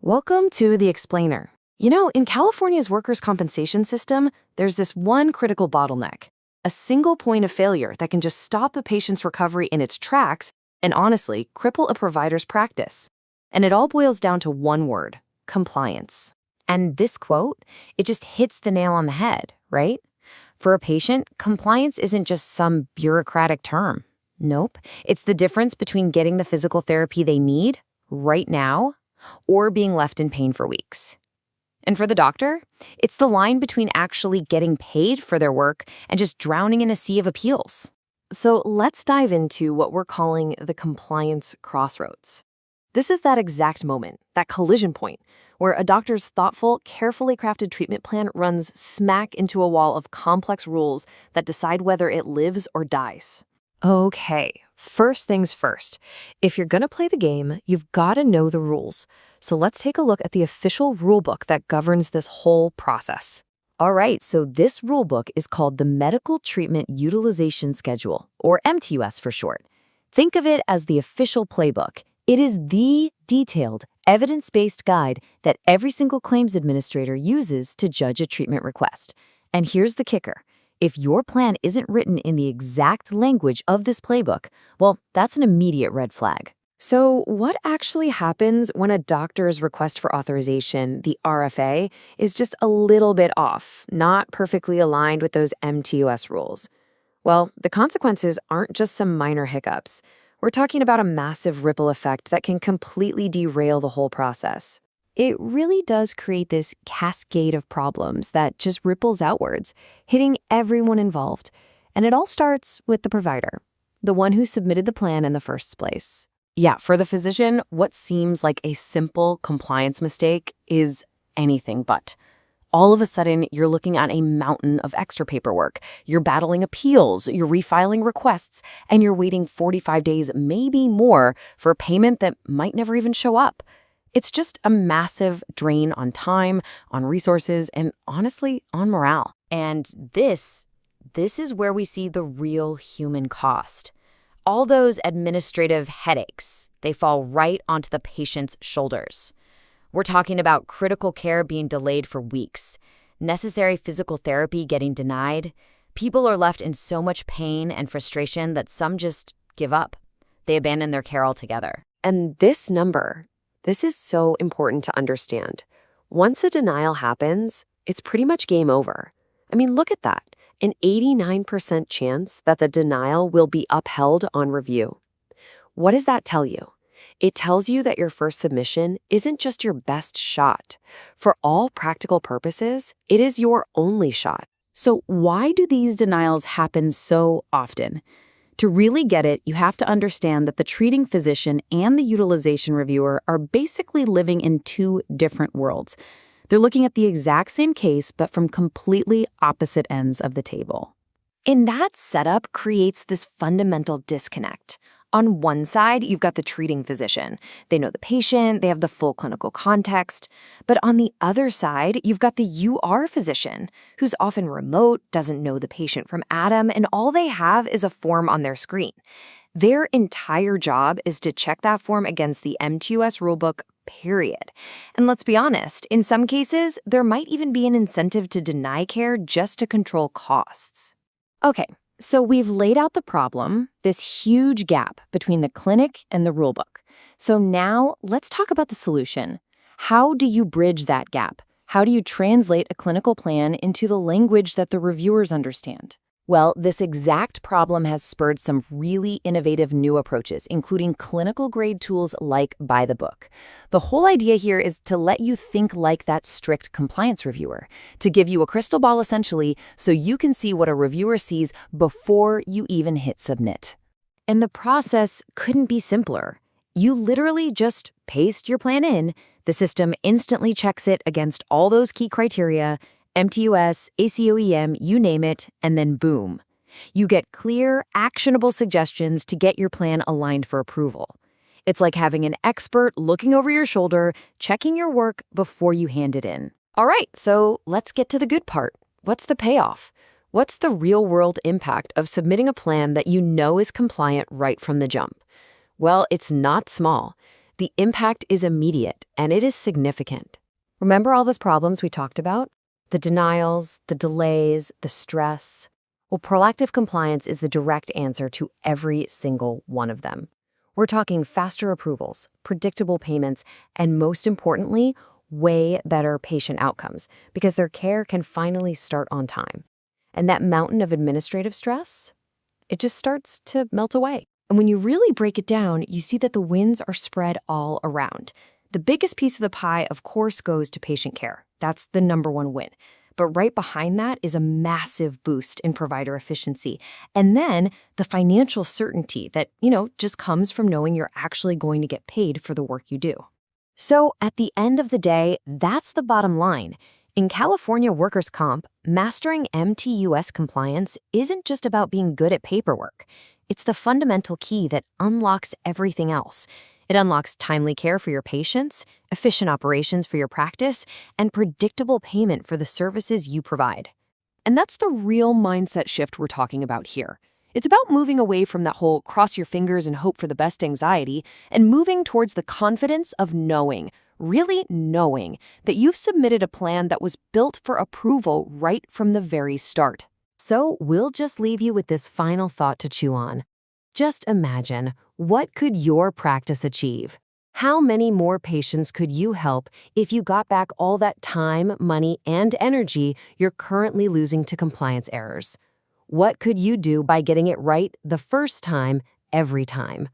Welcome to The Explainer. In California's workers' compensation system, there's this one critical bottleneck, a single point of failure that can just stop a patient's recovery in its tracks and honestly cripple a provider's practice. And it all boils down to one word: compliance. And this quote, it just hits the nail on the head, right? For a patient, compliance isn't just some bureaucratic term. Nope, it's the difference between getting the physical therapy they need right now or being left in pain for weeks. And for the doctor, it's the line between actually getting paid for their work and just drowning in a sea of appeals. So let's dive into what we're calling the compliance crossroads. This is that exact moment, that collision point, where a doctor's thoughtful, carefully crafted treatment plan runs smack into a wall of complex rules that decide whether it lives or dies. Okay, first things first. If you're gonna play the game, you've gotta know the rules. So let's take a look at the official rulebook that governs this whole process. All right, so this rulebook is called the Medical Treatment Utilization Schedule, or MTUS for short. Think of it as the official playbook. It is the detailed, evidence-based guide that every single claims administrator uses to judge a treatment request. And here's the kicker. If your plan isn't written in the exact language of this playbook, well, that's an immediate red flag. So what actually happens when a doctor's request for authorization, the RFA, is just a little bit off, not perfectly aligned with those MTUS rules? Well, the consequences aren't just some minor hiccups. We're talking about a massive ripple effect that can completely derail the whole process. It really does create this cascade of problems that just ripples outwards, hitting everyone involved. And it all starts with the provider, the one who submitted the plan in the first place. Yeah, for the physician, what seems like a simple compliance mistake is anything but. All of a sudden, you're looking at a mountain of extra paperwork. You're battling appeals, you're refiling requests, and you're waiting 45 days, maybe more, for a payment that might never even show up. It's just a massive drain on time, on resources, and honestly, on morale. And this is where we see the real human cost. All those administrative headaches, they fall right onto the patient's shoulders. We're talking about critical care being delayed for weeks, necessary physical therapy getting denied. People are left in so much pain and frustration that some just give up. They abandon their care altogether. And this number, this is so important to understand. Once a denial happens, it's pretty much game over. I mean, look at that. An 89% chance that the denial will be upheld on review. What does that tell you? It tells you that your first submission isn't just your best shot. For all practical purposes, it is your only shot. So why do these denials happen so often? To really get it, you have to understand that the treating physician and the utilization reviewer are basically living in two different worlds. They're looking at the exact same case, but from completely opposite ends of the table. And that setup creates this fundamental disconnect. On one side, you've got the treating physician. They know the patient, they have the full clinical context. But on the other side, you've got the UR physician, who's often remote, doesn't know the patient from Adam, and all they have is a form on their screen. Their entire job is to check that form against the MTUS rulebook, period. And let's be honest, in some cases, there might even be an incentive to deny care just to control costs. Okay, so we've laid out the problem, this huge gap between the clinic and the rulebook. So now let's talk about the solution. How do you bridge that gap? How do you translate a clinical plan into the language that the reviewers understand? Well, this exact problem has spurred some really innovative new approaches, including clinical-grade tools like ByTheBook. The whole idea here is to let you think like that strict compliance reviewer, to give you a crystal ball essentially so you can see what a reviewer sees before you even hit submit. And the process couldn't be simpler. You literally just paste your plan in, the system instantly checks it against all those key criteria, MTUS, ACOEM, you name it, and then boom. You get clear, actionable suggestions to get your plan aligned for approval. It's like having an expert looking over your shoulder, checking your work before you hand it in. All right, so let's get to the good part. What's the payoff? What's the real-world impact of submitting a plan that you know is compliant right from the jump? Well, it's not small. The impact is immediate, and it is significant. Remember all those problems we talked about? The denials, the delays, the stress. Well, proactive compliance is the direct answer to every single one of them. We're talking faster approvals, predictable payments, and most importantly, way better patient outcomes because their care can finally start on time. And that mountain of administrative stress, it just starts to melt away. And when you really break it down, you see that the wins are spread all around. The biggest piece of the pie, of course, goes to patient care. That's the number one win. But right behind that is a massive boost in provider efficiency. And then the financial certainty that, just comes from knowing you're actually going to get paid for the work you do. So at the end of the day, that's the bottom line. In California workers' comp, mastering MTUS compliance isn't just about being good at paperwork. It's the fundamental key that unlocks everything else. It unlocks timely care for your patients, efficient operations for your practice, and predictable payment for the services you provide. And that's the real mindset shift we're talking about here. It's about moving away from that whole cross your fingers and hope for the best anxiety and moving towards the confidence of knowing, really knowing, that you've submitted a plan that was built for approval right from the very start. So we'll just leave you with this final thought to chew on. Just imagine, what could your practice achieve? How many more patients could you help if you got back all that time, money, and energy you're currently losing to compliance errors? What could you do by getting it right the first time, every time?